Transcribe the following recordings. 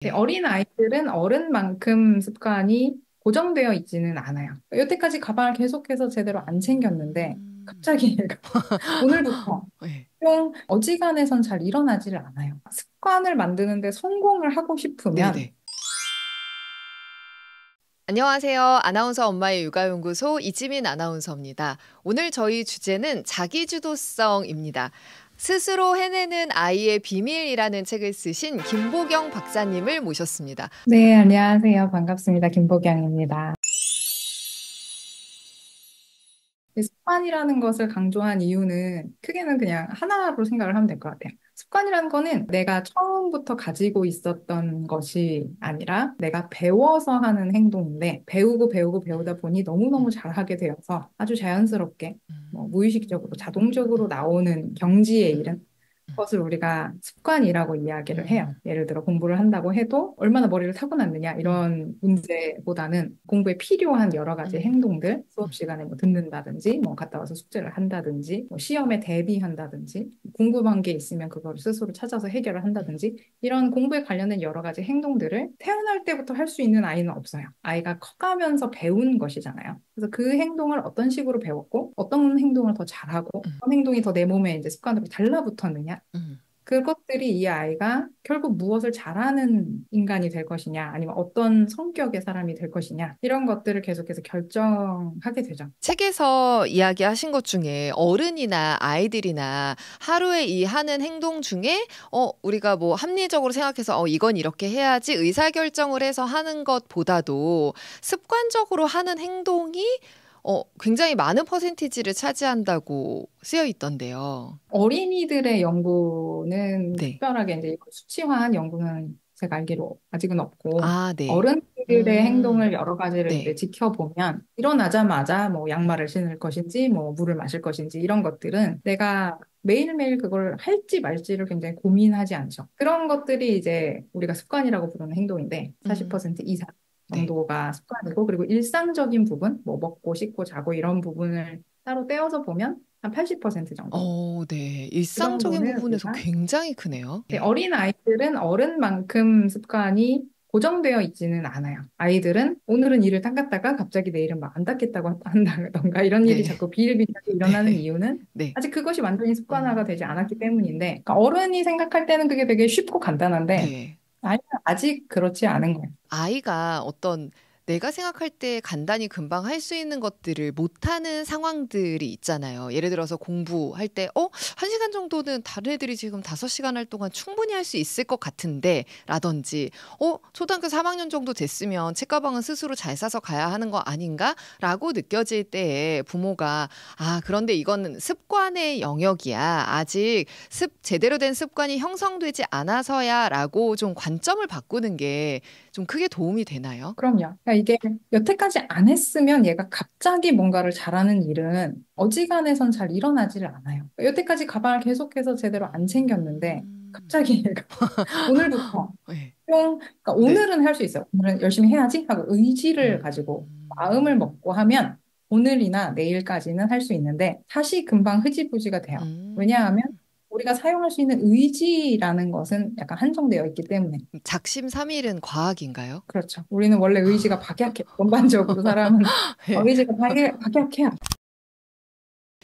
근데 네. 어린 아이들은 어른만큼 습관이 고정되어 있지는 않아요. 여태까지 가방을 계속해서 제대로 안 챙겼는데 음. 갑자기 얘가 오늘부터 네. 좀 어지간해선 잘 일어나지를 않아요. 습관을 만드는데 성공을 하고 싶으면 네네. 안녕하세요. 아나운서 엄마의 육아연구소 이지민 아나운서입니다. 오늘 저희 주제는 자기주도성입니다. 스스로 해내는 아이의 비밀이라는 책을 쓰신 김보경 박사님을 모셨습니다. 네, 안녕하세요. 반갑습니다. 김보경입니다. 이 습관이라는 것을 강조한 이유는 크게는 그냥 하나로 생각을 하면 될 것 같아요. 습관이라는 거는 내가 처음부터 가지고 있었던 것이 아니라 내가 배워서 하는 행동인데 배우고 배우고 배우다 보니 너무너무 음, 잘하게 되어서 아주 자연스럽게 뭐 무의식적으로 자동적으로 음, 나오는 경지에 음, 이른 음, 것을 우리가 습관이라고 이야기를 해요. 음, 예를 들어 공부를 한다고 해도 얼마나 머리를 타고났느냐 음, 이런 문제보다는 공부에 필요한 여러 가지 음, 행동들, 수업 음, 시간에 뭐 듣는다든지, 뭐 갔다 와서 숙제를 한다든지, 뭐 시험에 대비한다든지, 궁금한 게 있으면 그걸 스스로 찾아서 해결을 음, 한다든지 이런 공부에 관련된 여러 가지 행동들을 태어날 때부터 할 수 있는 아이는 없어요. 아이가 커가면서 배운 것이잖아요. 그래서 그 행동을 어떤 식으로 배웠고 어떤 행동을 더 잘하고 음, 어떤 행동이 더 내 몸에 이제 습관으로 달라붙었느냐 음. 그것들이 이 아이가 결국 무엇을 잘하는 인간이 될 것이냐, 아니면 어떤 성격의 사람이 될 것이냐, 이런 것들을 계속해서 결정하게 되죠. 책에서 이야기하신 것 중에 어른이나 아이들이나 하루에 이 하는 행동 중에 우리가 뭐 합리적으로 생각해서 이건 이렇게 해야지 의사결정을 해서 하는 것보다도 습관적으로 하는 행동이 굉장히 많은 퍼센티지를 차지한다고 쓰여 있던데요. 어린이들의 연구는 네. 특별하게 이제 수치화한 연구는 제가 알기로 아직은 없고, 아, 네. 어른들의 행동을 음, 여러 가지를 이제 네. 지켜보면, 일어나자마자 뭐 음, 양말을 신을 것인지, 뭐 물을 마실 것인지, 이런 것들은 내가 매일매일 그걸 할지 말지를 굉장히 고민하지 않죠. 그런 것들이 이제 우리가 습관이라고 부르는 행동인데, 음, 40% 이상 네. 정도가 습관이고, 그리고 일상적인 부분, 뭐 먹고, 씻고, 자고 이런 부분을 따로 떼어서 보면 한 80% 정도. 네. 그 일상적인 정도는 부분에서 우리가 굉장히 크네요. 네. 어린 아이들은 어른만큼 습관이 고정되어 있지는 않아요. 아이들은 오늘은 이를 닦았다가 갑자기 내일은 막 안 닦겠다고 한다던가 이런 일이 네. 자꾸 비일비재하게 일어나는 네. 이유는 네. 아직 그것이 완전히 습관화가 되지 않았기 때문인데 음, 그러니까 어른이 생각할 때는 그게 되게 쉽고 간단한데 네. 아이는 아직 그렇지 않은 거예요. 아이가 어떤 내가 생각할 때 간단히 금방 할 수 있는 것들을 못하는 상황들이 있잖아요. 예를 들어서 공부할 때, 1시간 정도는 다른 애들이 지금 5시간 할 동안 충분히 할 수 있을 것 같은데, 라든지, 초등학교 3학년 정도 됐으면 책가방은 스스로 잘 싸서 가야 하는 거 아닌가? 라고 느껴질 때에 부모가, 그런데 이거는 습관의 영역이야. 아직 제대로 된 습관이 형성되지 않아서야 라고 좀 관점을 바꾸는 게 좀 크게 도움이 되나요? 그럼요. 그러니까 이게 여태까지 안 했으면 얘가 갑자기 뭔가를 잘하는 일은 어지간해선 잘 일어나지를 않아요. 여태까지 가방을 계속해서 제대로 안 챙겼는데 음, 갑자기 얘가 오늘부터 네, 그러니까 네. 오늘은 할 수 있어요. 오늘은 열심히 해야지 하고 의지를 가지고 마음을 음, 먹고 하면 오늘이나 내일까지는 할 수 있는데 다시 금방 흐지부지가 돼요. 왜냐하면 음. 우리가 사용할 수 있는 의지라는 것은 약간 한정되어 있기 때문에. 작심삼일은 과학인가요? 그렇죠. 우리는 원래 의지가 박약해. 전반적으로 사람은 네. 의지가 박약해요.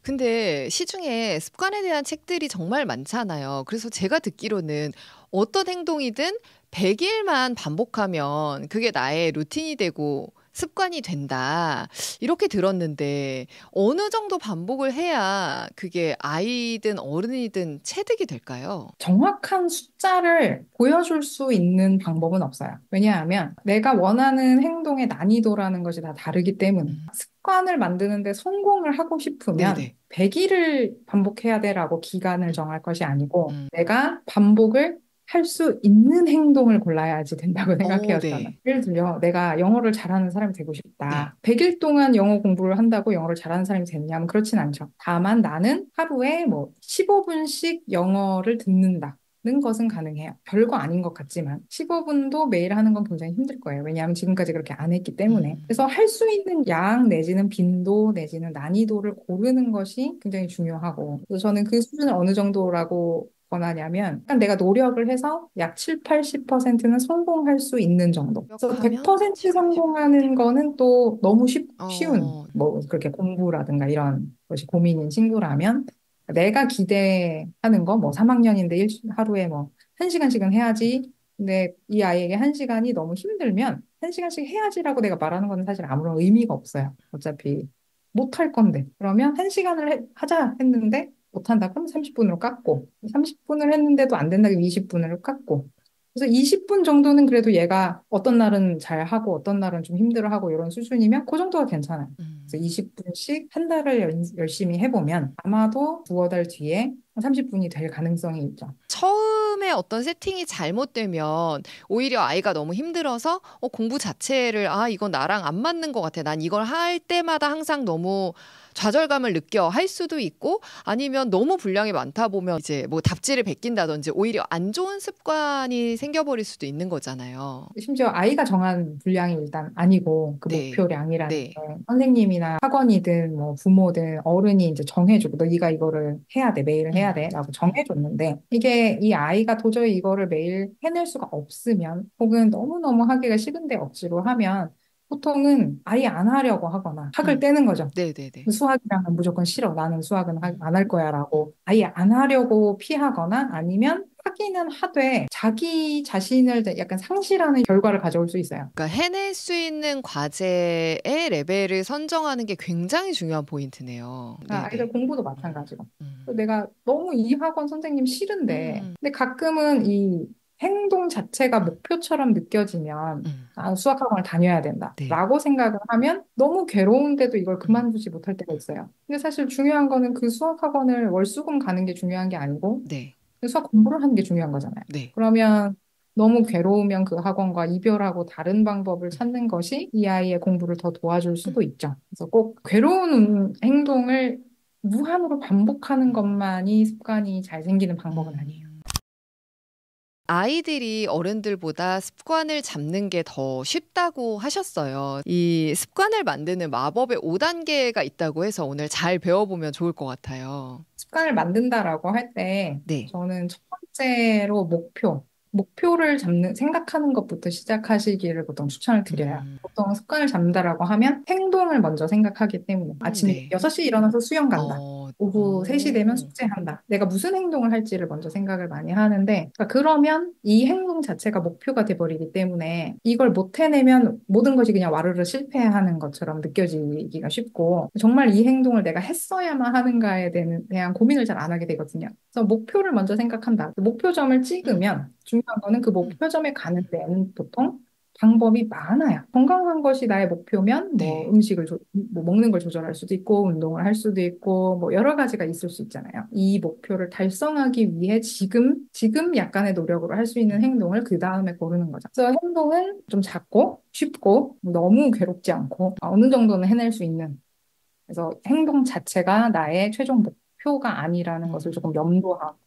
근데 시중에 습관에 대한 책들이 정말 많잖아요. 그래서 제가 듣기로는 어떤 행동이든 100일만 반복하면 그게 나의 루틴이 되고 습관이 된다. 이렇게 들었는데 어느 정도 반복을 해야 그게 아이든 어른이든 체득이 될까요? 정확한 숫자를 보여줄 수 있는 방법은 없어요. 왜냐하면 내가 원하는 행동의 난이도라는 것이 다 다르기 때문에 음, 습관을 만드는데 성공을 하고 싶으면 네네. 100일을 반복해야 돼라고 기간을 음, 정할 것이 아니고 음. 내가 반복을 할 수 있는 행동을 골라야지 된다고 생각해요, 저는. 네. 예를 들려, 내가 영어를 잘하는 사람이 되고 네. 싶다. 100일 동안 영어 공부를 한다고 영어를 잘하는 사람이 되냐면 그렇진 않죠. 다만 나는 하루에 뭐 15분씩 영어를 듣는다. 는 것은 가능해요. 별거 아닌 것 같지만 15분도 매일 하는 건 굉장히 힘들 거예요. 왜냐하면 지금까지 그렇게 안 했기 때문에. 그래서 음, 할 수 있는 양 내지는 빈도 내지는 난이도를 고르는 것이 굉장히 중요하고 그래서 저는 그 수준을 어느 정도라고 권하냐면 약간 내가 노력을 해서 약 7, 80%는 성공할 수 있는 정도. 그래서 노력하면 100% 70, 80%. 성공하는 거는 또 너무 쉬운 어, 뭐 그렇게 공부라든가 이런 것이 고민인 친구라면 내가 기대하는 거 뭐 3학년인데 하루에 뭐 1시간씩은 해야지. 근데 이 아이에게 1시간이 너무 힘들면 1시간씩 해야지라고 내가 말하는 건 사실 아무런 의미가 없어요. 어차피 못할 건데. 그러면 1시간을 하자 했는데 못한다. 그럼 30분으로 깎고. 30분을 했는데도 안 된다. 그럼 20분으로 깎고. 그래서 20분 정도는 그래도 얘가 어떤 날은 잘 하고 어떤 날은 좀 힘들어하고 이런 수준이면 그 정도가 괜찮아요. 그래서 음. 20분씩 한 달을 열심히 해보면 아마도 두어 달 뒤에 30분이 될 가능성이 있죠. 처음에 어떤 세팅이 잘못되면 오히려 아이가 너무 힘들어서 공부 자체를 이건 나랑 안 맞는 것 같아. 난 이걸 할 때마다 항상 너무 좌절감을 느껴 할 수도 있고 아니면 너무 분량이 많다 보면 이제 뭐 답지를 베낀다든지 오히려 안 좋은 습관이 생겨버릴 수도 있는 거잖아요. 심지어 아이가 정한 분량이 일단 아니고 그 네. 목표량이라는 게 네. 선생님이나 학원이든 뭐 부모든 어른이 이제 정해주고 네가 이거를 해야 돼 매일 해야 음. 돼라고 정해줬는데 이게 이 아이가 도저히 이거를 매일 해낼 수가 없으면 혹은 너무너무 하기가 싫은데 억지로 하면 보통은 아예 안 하려고 하거나 학을 음. 떼는 거죠. 네네네. 수학이랑은 무조건 싫어. 나는 수학은 음. 안 할 거야라고 아예 안 하려고 피하거나 아니면 하기는 하되 자기 자신을 약간 상실하는 결과를 가져올 수 있어요. 그러니까 해낼 수 있는 과제의 레벨을 선정하는 게 굉장히 중요한 포인트네요. 아이들 네네. 공부도 음. 마찬가지고. 음. 내가 너무 이 학원 선생님 싫은데, 음. 근데 가끔은 이 행동 자체가 목표처럼 느껴지면, 음. 수학학원을 다녀야 된다. 네. 라고 생각을 하면 너무 괴로운데도 이걸 음. 그만두지 못할 때가 있어요. 근데 사실 중요한 거는 그 수학학원을 월수금 가는 게 중요한 게 아니고, 네. 수학 공부를 하는 게 중요한 거잖아요. 네. 그러면 너무 괴로우면 그 학원과 이별하고 다른 방법을 음. 찾는 것이 이 아이의 공부를 더 도와줄 음. 수도 있죠. 그래서 꼭 괴로운 행동을 무한으로 반복하는 음. 것만이 습관이 잘 생기는 방법은 아니에요. 음. 아이들이 어른들보다 습관을 잡는 게 더 쉽다고 하셨어요. 이 습관을 만드는 마법의 5단계가 있다고 해서 오늘 잘 배워보면 좋을 것 같아요. 습관을 만든다라고 할 때 네. 저는 첫 번째로 목표를 생각하는 것부터 시작하시기를 보통 추천을 드려요. 음. 보통 습관을 잡는다라고 하면 행동을 먼저 생각하기 때문에 아침 네. 6시 일어나서 수영 간다. 어, 오후 3시 되면 오. 숙제한다. 내가 무슨 행동을 할지를 먼저 생각을 많이 하는데, 그러면 이 행동 자체가 목표가 돼버리기 때문에 이걸 못 해내면 모든 것이 그냥 와르르 실패하는 것처럼 느껴지기가 쉽고, 정말 이 행동을 내가 했어야만 하는가에 대한 고민을 잘 안 하게 되거든요. 그래서 목표를 먼저 생각한다. 목표점을 음. 찍으면 중요한 거는 그 음. 목표점에 가는 데는 보통 방법이 많아요. 건강한 것이 나의 목표면 뭐 네. 뭐 먹는 걸 조절할 수도 있고 운동을 할 수도 있고 뭐 여러 가지가 있을 수 있잖아요. 이 목표를 달성하기 위해 지금 약간의 노력으로 할 수 있는 음. 행동을 그 다음에 고르는 거죠. 그래서 행동은 좀 작고 쉽고 너무 괴롭지 않고 어느 정도는 해낼 수 있는 그래서 행동 자체가 나의 최종 목표가 아니라는 것을 음. 조금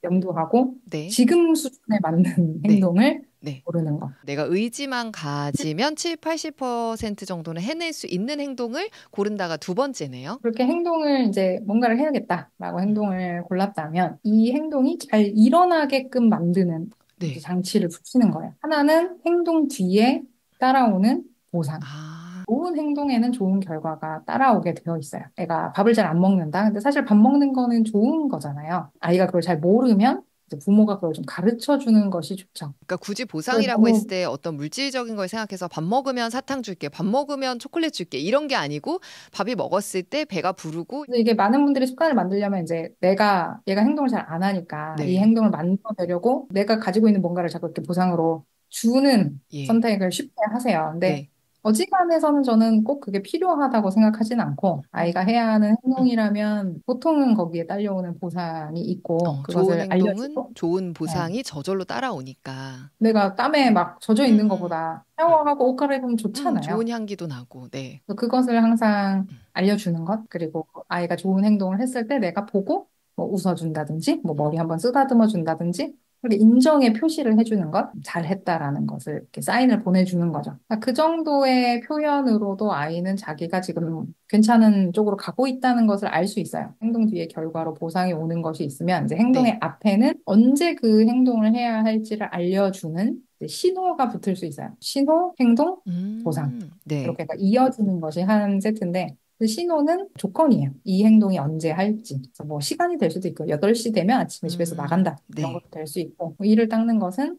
염두하고 네. 지금 수준에 맞는 네. 행동을 네. 고르는 거. 내가 의지만 가지면 7, 80% 정도는 해낼 수 있는 행동을 고른다가 두 번째네요. 그렇게 행동을 이제 뭔가를 해야겠다라고 음. 행동을 골랐다면 이 행동이 잘 일어나게끔 만드는 이제 네. 장치를 붙이는 거예요. 하나는 행동 뒤에 따라오는 보상. 아, 좋은 행동에는 좋은 결과가 따라오게 되어 있어요. 애가 밥을 잘 안 먹는다. 근데 사실 밥 먹는 거는 좋은 거잖아요. 아이가 그걸 잘 모르면 이제 부모가 그걸 좀 가르쳐 주는 것이 좋죠. 그러니까 굳이 그걸 보상이라고 했을 너무 때 어떤 물질적인 걸 생각해서 밥 먹으면 사탕 줄게, 밥 먹으면 초콜릿 줄게 이런 게 아니고 밥이 먹었을 때 배가 부르고 그래서 이게 많은 분들이 습관을 만들려면 이제 얘가 행동을 잘 안 하니까 이 네. 행동을 만들어내려고 내가 가지고 있는 뭔가를 자꾸 이렇게 보상으로 주는 예. 선택을 쉽게 하세요. 근데 네. 어지간해서는 저는 꼭 그게 필요하다고 생각하진 않고 음. 아이가 해야 하는 음. 행동이라면 보통은 거기에 딸려오는 보상이 있고 좋은 그것을 행동은 알려주고 좋은 네. 보상이 저절로 따라오니까. 내가 땀에 막 젖어 있는 음. 것보다 음. 샤워하고 옷 갈아입으면 좋잖아요. 좋은 향기도 나고. 네. 그래서 그것을 항상 음. 알려주는 것, 그리고 아이가 좋은 행동을 했을 때 내가 보고 뭐 웃어준다든지, 뭐 음. 머리 한번 쓰다듬어 준다든지, 그리고 인정의 표시를 해주는 것, 잘했다라는 것을 이렇게 사인을 보내주는 거죠. 그러니까 그 정도의 표현으로도 아이는 자기가 지금 괜찮은 쪽으로 가고 있다는 것을 알 수 있어요. 행동 뒤에 결과로 보상이 오는 것이 있으면 이제 네. 행동의 앞에는 언제 그 행동을 해야 할지를 알려주는 이제 신호가 붙을 수 있어요. 신호, 행동, 보상. 네. 이렇게 이어지는 것이 한 세트인데 그 신호는 조건이에요. 이 행동이 언제 할지. 그래서 뭐 시간이 될 수도 있고 8시 되면 아침에 집에서 나간다. 이런 네. 것도 될 수 있고 뭐 이를 닦는 것은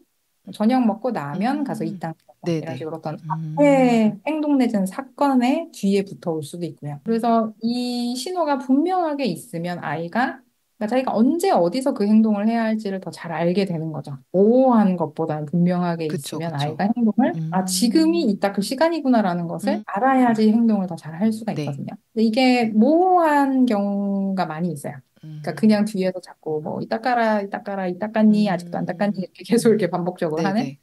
저녁 먹고 나면 가서 이 닦는다. 네, 이런 네. 식으로 어떤 앞에 행동 내지는 사건의 뒤에 붙어올 수도 있고요. 그래서 이 신호가 분명하게 있으면 아이가 그러니까 자기가 언제 어디서 그 행동을 해야 할지를 더 잘 알게 되는 거죠. 모호한 것보다는 분명하게 그쵸, 있으면 그쵸. 아이가 행동을 지금이 음, 이딱 그 시간이구나라는 것을 음, 알아야지 행동을 더 잘 할 수가 네. 있거든요. 근데 이게 모호한 경우가 많이 있어요. 그러니까 음, 그냥 뒤에서 자꾸 뭐 이따 깔아, 이따 깔아, 이따 깠니, 아직도 안 닦았니 이렇게 계속 이렇게 반복적으로 네, 하는 네.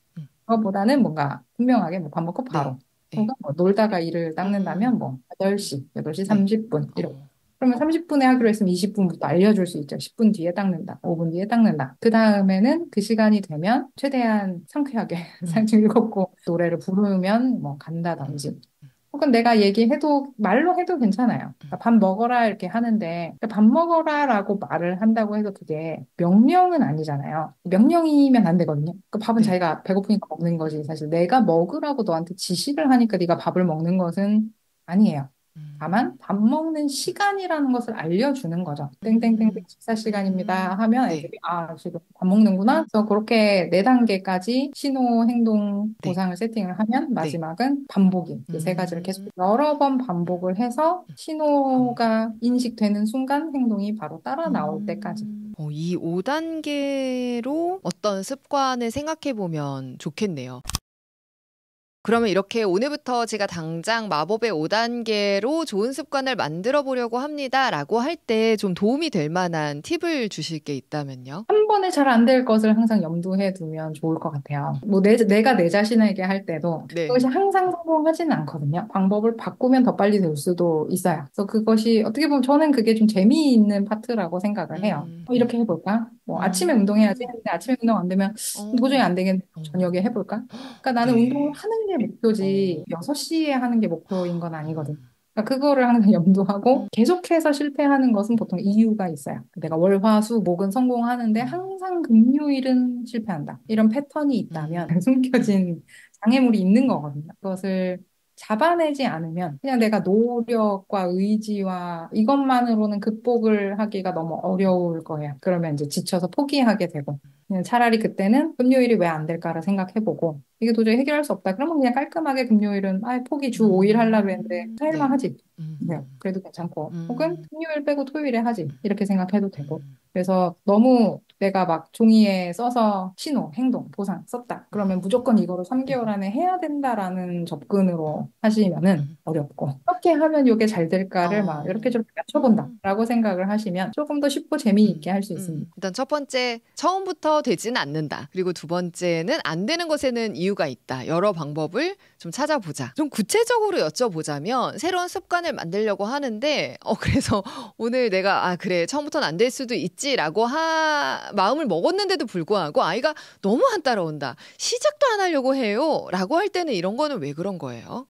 그것보다는 뭔가 분명하게 뭐 밥 먹고 네. 바로 네. 혹은 뭐 놀다가 일을 닦는다면 음, 뭐 8시, 8시 네. 30분 이렇게. 어, 그러면 30분에 하기로 했으면 20분부터 알려줄 수 있죠. 10분 뒤에 닦는다, 5분 뒤에 닦는다. 그 다음에는 그 시간이 되면 최대한 상쾌하게 음, 산책 걷고 노래를 부르면 뭐 음, 간다든지 혹은 내가 얘기해도 말로 해도 괜찮아요. 그러니까 밥 먹어라 이렇게 하는데 그러니까 밥 먹어라라고 말을 한다고 해서 그게 명령은 아니잖아요. 명령이면 안 되거든요. 그 밥은 네. 자기가 배고프니까 먹는 거지. 사실 내가 먹으라고 너한테 지시를 하니까 네가 밥을 먹는 것은 아니에요. 음, 다만 밥 먹는 시간이라는 것을 알려주는 거죠. 땡땡땡땡 식사 시간입니다 하면 네. 애들이 아 지금 밥 먹는구나. 그래서 그렇게 4단계까지 신호, 행동, 네. 보상을 세팅을 하면 네. 마지막은 반복이 그 세 가지를 계속 여러 번 반복을 해서 신호가 인식되는 순간 행동이 바로 따라 나올 때까지. 이 5단계로 어떤 습관을 생각해 보면 좋겠네요. 그러면 이렇게 오늘부터 제가 당장 마법의 5단계로 좋은 습관을 만들어 보려고 합니다라고 할 때 좀 도움이 될 만한 팁을 주실 게 있다면요? 한 번에 잘 안 될 것을 항상 염두해 두면 좋을 것 같아요. 뭐 내가 내 자신에게 할 때도 네. 그것이 항상 성공하지는 않거든요. 방법을 바꾸면 더 빨리 될 수도 있어요. 그래서 그것이 어떻게 보면 저는 그게 좀 재미있는 파트라고 생각을 해요. 이렇게 해볼까? 뭐 아침에 운동해야지 음, 했는데 아침에 운동 안 되면 도저히 어, 안 되겠네. 어, 저녁에 해볼까? 그러니까 나는 운동을 네. 하는 게 목표지 어, 6시에 하는 게 목표인 건 아니거든요. 음, 그러니까 그거를 항상 염두하고 음, 계속해서 실패하는 것은 보통 이유가 있어요. 내가 월, 화, 수, 목은 성공하는데 항상 금요일은 실패한다. 이런 패턴이 있다면 음, 음, 숨겨진 장애물이 있는 거거든요. 그것을 잡아내지 않으면 그냥 내가 노력과 의지와 이것만으로는 극복을 하기가 너무 어려울 거예요. 그러면 이제 지쳐서 포기하게 되고 그냥 차라리 그때는 금요일이 왜 안 될까를 생각해보고 이게 도저히 해결할 수 없다. 그러면 그냥 깔끔하게 금요일은 아예 포기 주 5일 하려고 했는데 4일만 네. 하지. 네, 음, 그래도 괜찮고 혹은 음, 금요일 빼고 토요일에 하지. 이렇게 생각해도 되고 음, 그래서 너무 내가 막 종이에 써서 신호, 행동, 보상 썼다. 그러면 무조건 이거를 3개월 안에 해야 된다라는 접근으로 하시면은 음. 어렵고 어떻게 하면 이게 잘 될까를 막 이렇게 어, 저렇게 음. 맞춰본다라고 생각을 하시면 조금 더 쉽고 재미있게 할 수 있습니다. 일단 첫 번째, 처음부터 되지는 않는다. 그리고 두 번째는 안 되는 것에는 이유가 있다. 여러 방법을 좀 찾아보자. 좀 구체적으로 여쭤보자면 새로운 습관을 만들려고 하는데, 그래서 오늘 내가, 아, 그래, 처음부터는 안 될 수도 있지라고 마음을 먹었는데도 불구하고 아이가 너무 안 따라온다. 시작도 안 하려고 해요. 라고 할 때는 이런 거는 왜 그런 거예요?